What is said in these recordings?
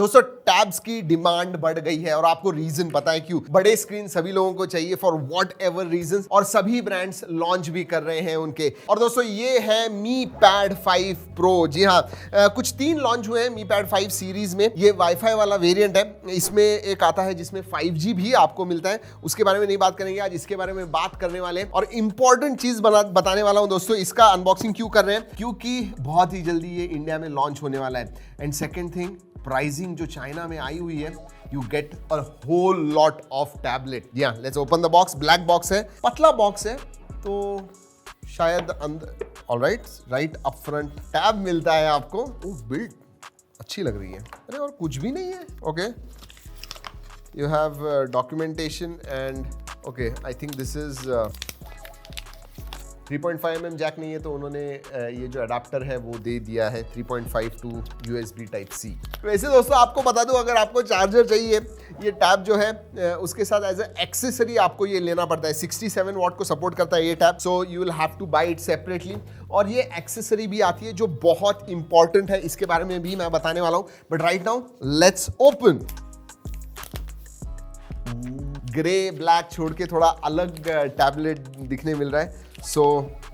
दोस्तों टैब्स की डिमांड बढ़ गई है और आपको रीजन पता है क्यों। बड़े स्क्रीन सभी लोगों को चाहिए फॉर व्हाट एवर रीजन, और सभी ब्रांड्स लॉन्च भी कर रहे हैं उनके। और दोस्तों ये है मी पैड 5 प्रो। जी हाँ, कुछ 3 लॉन्च हुए हैं मी पैड 5 सीरीज में। ये वाईफाई वाला वेरिएंट है, इसमें एक आता है जिसमें 5G भी आपको मिलता है। उसके बारे में नहीं बात करेंगे आज, इसके बारे में बात करने वाले हैं। और इंपॉर्टेंट चीज बताने वाला हूं दोस्तों, इसका अनबॉक्सिंग क्यों कर रहे हैं, क्योंकि बहुत ही जल्दी ये इंडिया में लॉन्च होने वाला है। एंड सेकेंड थिंग, प्राइसिंग जो चाइना में आई हुई है, you get a whole lot of tablet. जी हाँ, let's open the box. Black box है, पतला बॉक्स है, तो शायद अंदर alright right up front tab मिलता है आपको। बिल्ड अच्छी लग रही है। अरे और कुछ भी नहीं है। Okay, you have documentation and okay, I think this is 3.5mm jack नहीं है, तो उन्होंने ये जो अडाप्टर है वो दे दिया है 3.5 टू USB Type-C। वैसे दोस्तों आपको बता दूं, अगर आपको चार्जर चाहिए, ये टैब जो है उसके साथ एज ए एक्सेसरी आपको ये लेना पड़ता है। 67 वॉट को सपोर्ट करता है ये tab, so you will have to buy it separately. और ये एक्सेसरी भी आती है जो बहुत इंपॉर्टेंट है, इसके बारे में भी मैं बताने वाला हूँ। But right now let's open. Grey black छोड़ के थोड़ा अलग टैबलेट दिखने मिल रहा है। So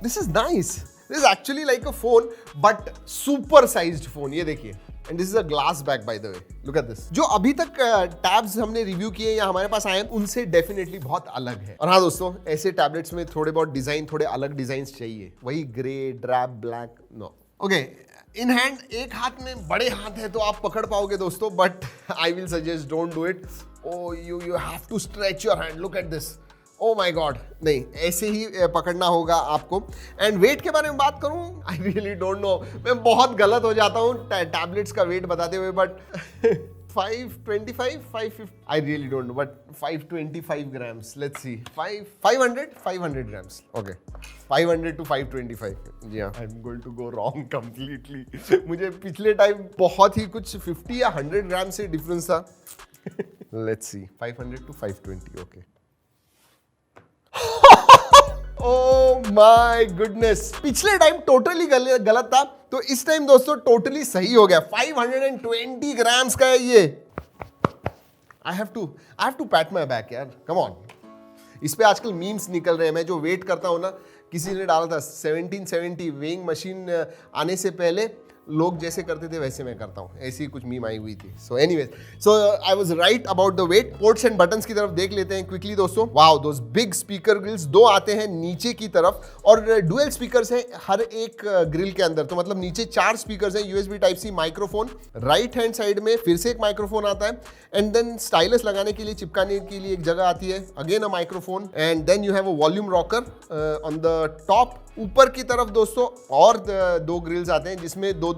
this is nice. This is actually like a phone, but super sized phone. ये देखिए, and this is a glass bag by the way. Look at this. जो अभी तक टैब्स हमने रिव्यू किए या हमारे पास आए हैं, उनसे डेफिनेटली बहुत अलग है। और हाँ दोस्तों, ऐसे टैबलेट्स में थोड़े बहुत डिजाइन, थोड़े अलग डिजाइन चाहिए। वही grey, drape, black, no. Okay, in hand, एक हाथ में बड़े हाथ है तो आप पकड़ पाओगे दोस्तों, but I will suggest don't do it. Oh, you have to stretch your hand. Look at this. Oh my God. नहीं, ऐसे ही पकड़ना होगा आपको। एंड वेट के बारे में बात करूं, आई रियली डोंट नो। मैं बहुत गलत हो जाता हूँ टैबलेट्स का वेट बताते हुए, but 525, 550, I really don't know, but 525 grams. Let's see, 500 grams. Okay, 500 to 525। जी हाँ, I am going to go wrong completely. मुझे पिछले टाइम बहुत ही कुछ 50 या 100 ग्राम से डिफरेंस था। Let's see, 500 to 520, okay. Oh my goodness, पिछले टाइम टोटली गलत था, तो इस टाइम दोस्तों टोटली सही हो गया। 520 ग्राम्स का है ये। I have to pat my back यार, come on। इस पे आजकल मीम्स निकल रहे हैं। मैं जो वेट करता हूँ ना, किसी ने डाला था 1770 वेइंग मशीन आने से पहले लोग जैसे करते थे वैसे मैं करता हूँ, ऐसी कुछ मीम आई हुई थी। So anyways, so I was right about the weight. Ports and buttons की तरफ देख लेते हैं क्विकली दोस्तों। Wow, those big speaker grills, 2 आते हैं नीचे की तरफ, और डुअल स्पीकर्स हैं हर एक ग्रिल के अंदर। तो मतलब नीचे 4 स्पीकर्स हैं, USB Type-C microphone. Right hand side में फिर से एक माइक्रोफोन आता है, एंड देन स्टाइलस लगाने के लिए, चिपकाने के लिए एक जगह आती है, again a microphone, and then you have a volume rocker on the top. ऊपर की तरफ दोस्तों और 2 ग्रिल्स आते हैं जिसमें 2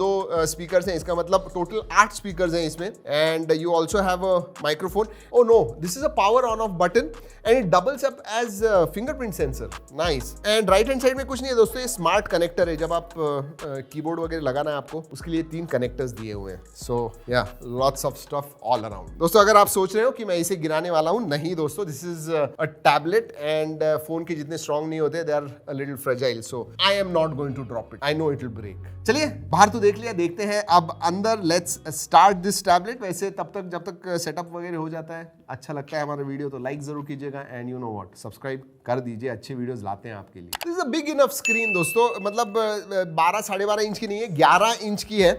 स्पीकर्स हैं। इसका मतलब टोटल 8 स्पीकर्स हैं इसमें, and you also have a microphone. Oh no, this is a power on off button and it doubles up as fingerprint sensor. Nice. And right hand side में कुछ नहीं है दोस्तों, ये स्मार्ट कनेक्टर है। जब आप कीबोर्ड वगैरह लगाना है आपको, उसके लिए 3 कनेक्टर्स दिए हुए हैं। सो या, lots of stuff all around. दोस्तों अगर आप सोच रहे हो कि मैं इसे गिराने वाला हूं, नहीं दोस्तों, this is a tablet, and phone के जितने स्ट्रॉन्ग नहीं होते, they are a little fragile. So I am not going to drop it. I know it will break. चलिए, बाहर तो देख लिया, देखते हैं अब अंदर। Let's start this tablet. वैसे तब तक, जब तक सेटअप वगैरह हो जाता है, अच्छा लगता है हमारा वीडियो, तो लाइक जरूर कीजिएगा, and you know what, subscribe कर दीजिए। अच्छे वीडियोस लाते हैं आपके लिए। This is a big enough screen दोस्तों, मतलब 12 साढ़े 12 इंच की नहीं है, 11 इंच की है,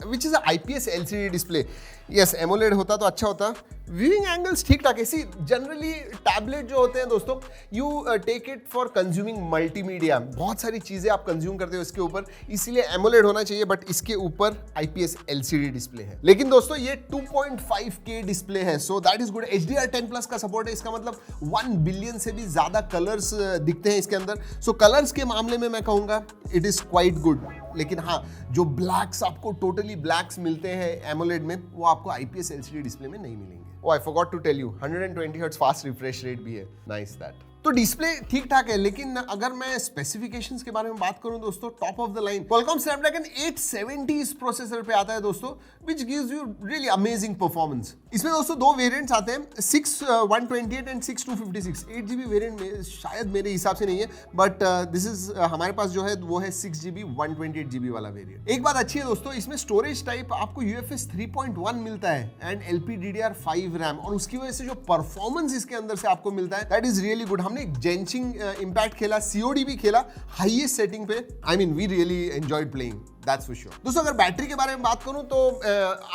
which is IPS LCD display. Yes, AMOLED होता तो अच्छा होता। व्यूइंग एंगल्स ठीक ठाक है। सी, जनरली टैबलेट जो होते हैं दोस्तों, you take it for consuming multimedia, बहुत सारी चीजें आप कंज्यूम करते हो इसके ऊपर, इसीलिए एमोलेड होना चाहिए, बट इसके ऊपर IPS LCD डिस्प्ले है। लेकिन दोस्तों ये 2.5K डिस्प्ले है, so that is good. HDR10+ का सपोर्ट है, इसका मतलब 1 बिलियन से भी ज्यादा कलर्स दिखते हैं इसके अंदर। सो कलर्स के मामले में मैं कहूंगा इट इज क्वाइट गुड। लेकिन हाँ, जो ब्लैक्स आपको टोटली ब्लैक्स मिलते हैं एमोलेड में, वो आपको IPS LCD डिस्प्ले में नहीं मिलेंगे। Oh, I forgot to tell you, 120 Hz fast refresh rate भी है। Nice that. तो डिस्प्ले ठीक ठाक है, लेकिन अगर मैं स्पेसिफिकेशंस के बारे में बात करूं दोस्तों, top of the line Qualcomm Snapdragon 870 इस प्रोसेसर पे आता है दोस्तों, which gives you really amazing performance। इसमें दोस्तों दो वेरिएंट्स आते हैं, 6128 एंड 6256। 8GB वेरिएंट में शायद मेरे हिसाब से नहीं है, बट दिस इज हमारे पास जो है वो है 6GB 128GB वाला वेरिएंट। एक बात अच्छी है दोस्तों, इसमें स्टोरेज टाइप आपको UFS 3.1 मिलता है एंड LPDDR5 रैम, और उसकी वजह से जो परफॉर्मेंस इसके अंदर से आपको मिलता है दैट इज रियली गुड। हमने जेंशिंग इम्पैक्ट खेला, COD भी खेला हाईएस्ट सेटिंग पे। I mean we really enjoyed playing, that's for sure. दोस्तों अगर बैटरी के बारे में बात करूं तो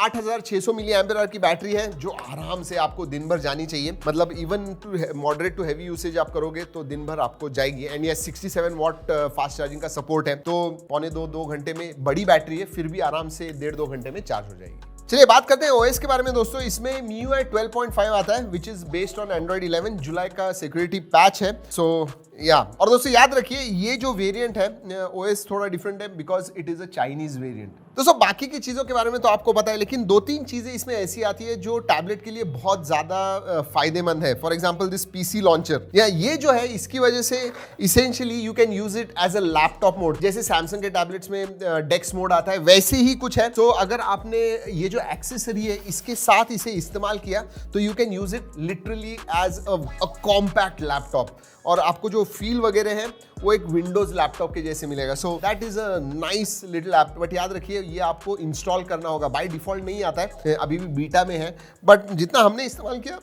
8600 मिली एम्पियर आवर की बैटरी है, जो आराम से आपको दिन भर जानी चाहिए। मतलब even to moderate to heavy usage आप करोगे तो दिन भर आपको जाएगी। एंड ये 67 वॉट फास्ट चार्जिंग का सपोर्ट है, तो पौने 2 घंटे में, बड़ी बैटरी है फिर भी आराम से 1.5-2 घंटे में चार्ज हो जाएगी। चलिए बात करते हैं OS के बारे में दोस्तों। इसमें MIUI 12.5 आता है, which is based on Android 11। जुलाई का सिक्योरिटी पैच है, सो या और दोस्तों याद रखिए ये जो वेरिएंट है OS थोड़ा डिफरेंट है because it is a Chinese variant. दोस्तों बाकी की चीजों के बारे में तो आपको पता है, लेकिन 2-3 चीजें इसमें ऐसी आती है जो टैबलेट के लिए बहुत ज्यादा फायदेमंद है। For example this PC launcher, या ये जो है इसकी वजह से essentially you can use it as a laptop mode. जैसे सैमसंग के टैबलेट्स में डेक्स मोड आता है, वैसे ही कुछ है। तो अगर आपने ये जो एक्सेसरी है इसके साथ इसे इस्तेमाल किया तो you can use it literally as a compact laptop, और आपको जो फील वगैरह है वो एक विंडोज लैपटॉप के जैसे मिलेगा। So that is a nice little app. But याद रखिए ये आपको इंस्टॉल करना होगा, बाय डिफॉल्ट नहीं आता है, अभी भी बीटा में है, बट जितना हमने इस्तेमाल किया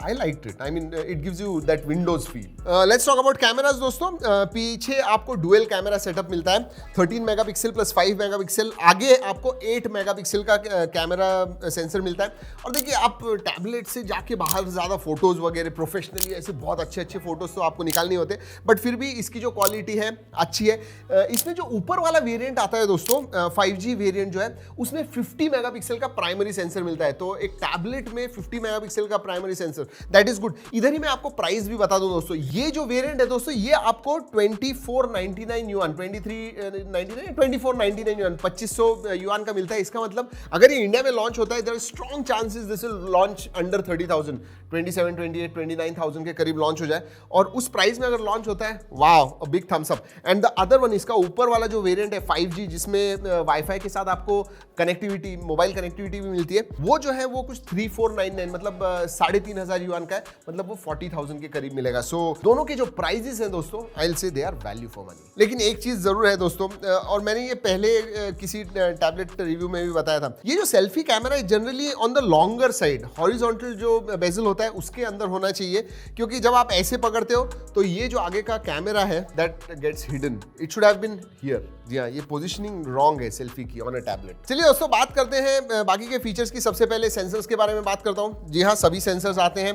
I liked it. I mean it gives you that Windows feel. Let's talk about cameras दोस्तों। पीछे आपको डुअल कैमरा सेटअप मिलता है, 13 मेगापिक्सल प्लस 5 मेगापिक्सल। आगे आपको 8 मेगापिक्सल का कैमरा सेंसर मिलता है। और देखिए आप टैबलेट से जाके बाहर ज्यादा फोटोज वगैरह प्रोफेशनली ऐसे बहुत अच्छे फोटोज तो आपको निकालने होते, बट फिर भी इसकी जो क्वालिटी है अच्छी है। इसमें जो ऊपर वाला वेरिएंट आता है दोस्तों 5G वेरिएंट जो है, उसमें 50 मेगापिक्सल का प्राइमरी सेंसर मिलता है। तो एक टैबलेट में 50 मेगापिक्सल का primary sensor, that is good. इधर ही मैं आपको प्राइस भी बता दूं दोस्तों, ये जो वेरिएंट है दोस्तों ये आपको 2499 युआन, 2499 युआन, 2500 युआन का मिलता है। इसका मतलब अगर ये इंडिया में लॉन्च होता है, there are strong chances this will launch under 30,000, 27, 28, 29,000 के करीब लॉन्च हो जाए। और उस प्राइस में अगर लॉन्च होता है, wow, a big thumbs up. And the other one, इसका ऊपर वाला जो वेरिएंट है 5G, जिसमें वाईफाई के साथ आपको कनेक्टिविटी, मोबाइल कनेक्टिविटी भी मिलती है, वो जो है वो कुछ 3499 मतलब 3500 युआन का है, मतलब वो 40,000 के करीब मिलेगा। सो दोनों के जो प्राइजेस हैं दोस्तों, I will say they are value for money. लेकिन एक चीज जरूर है दोस्तों, और मैंने ये पहले किसी टैबलेट रिव्यू में भी बताया था, ये जो सेल्फी कैमरा है generally on the longer side, horizontal जो बेजल होता है उसके अंदर होना चाहिए, क्योंकि जब आप ऐसे पकड़ते हो तो ये जो आगे का कैमरा है that gets hidden, it should have been here. जी हाँ, ये पोजीशनिंग रॉन्ग है सेल्फी की ऑन अ टैबलेट। चलिए दोस्तों बात करते हैं बाकी के फीचर्स की। सबसे पहले सेंसर्स के बारे में बात करता हूं। जी हाँ, सभी सेंसर्स आते हैं।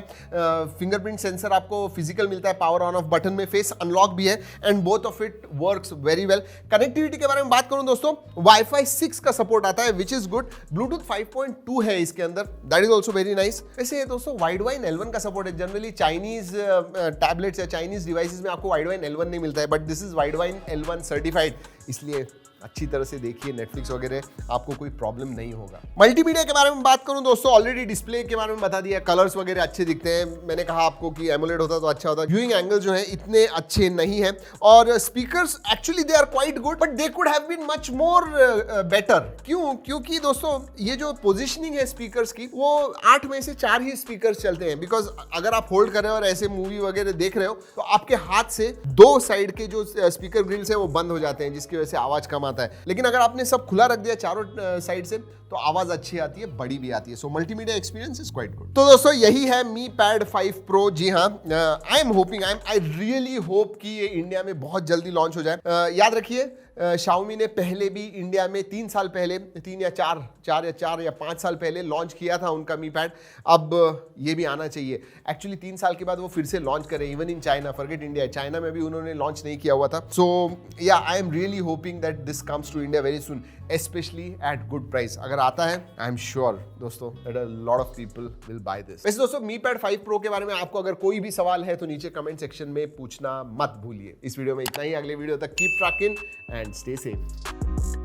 फिंगरप्रिंट सेंसर आपको फिजिकल मिलता है, पावर ऑन ऑफ बटन में, फेस अनलॉक भी है, and both of it works very well. Connectivity के बारे में बात करूं दोस्तों, वाईफाई 6 का सपोर्ट आता है, विच इज गुड। ब्लूटूथ 5.2 है इसके अंदर, that is also very nice. वैसे दोस्तों वाइड वाइन L1 का सपोर्ट है। जनरली चाइनीज टैबलेट्स या चाइनीज डिवाइसेस में आपको वाइड वाइन L1 नहीं मिलता है, but this is wide wine L1 certified, इसलिए अच्छी तरह से देखिए नेटफ्लिक्स वगैरह, आपको कोई प्रॉब्लम नहीं होगा। मल्टीमीडिया के बारे में बात करूं दोस्तों, ऑलरेडी डिस्प्ले के बारे में बता दिया, कलर्स वगैरह अच्छे दिखते हैं। मैंने कहा आपको कि एमोलेड होता तो अच्छा होता। व्यूइंग एंगल जो है इतने अच्छे नहीं है, और speakers actually they are quite good, but they could have been much more better. क्यों? क्योंकि दोस्तों ये जो पोजिशनिंग है स्पीकर्स की, वो 8 में से 4 ही स्पीकर्स चलते हैं। बिकॉज अगर आप होल्ड कर रहे हो और ऐसे मूवी वगैरह देख रहे हो तो आपके हाथ से 2 साइड के जो स्पीकर ग्रिल्स है वो बंद हो जाते हैं, जिसकी वजह से आवाज कम आता है। लेकिन अगर आपने सब खुला रख दिया चारों साइड से तो आवाज अच्छी आती है, बड़ी भी आती है। So multimedia experience is quite good. तो दोस्तों यही है Mi Pad 5 Pro। जी हाँ, आई रियली होप कि ये इंडिया में बहुत जल्दी लॉन्च हो जाए। याद रखिए Xiaomi ने पहले भी इंडिया में 3 साल पहले, 3 या 4 या 5 साल पहले लॉन्च किया था उनका Mi Pad। अब ये भी आना चाहिए। एक्चुअली 3 साल के बाद वो फिर से लॉन्च करे, even in China, forget India, China में भी उन्होंने लॉन्च नहीं किया हुआ था। So yeah I am really hoping that this comes to India very soon, specially at good price. अगर आता है, आई एम श्योर दोस्तों that a lot of people will buy this. वैसे दोस्तों Mi Pad 5 Pro के बारे में आपको अगर कोई भी सवाल है तो नीचे कमेंट सेक्शन में पूछना मत भूलिए। इस वीडियो में इतना ही, अगले वीडियो तक keep trekking and stay safe.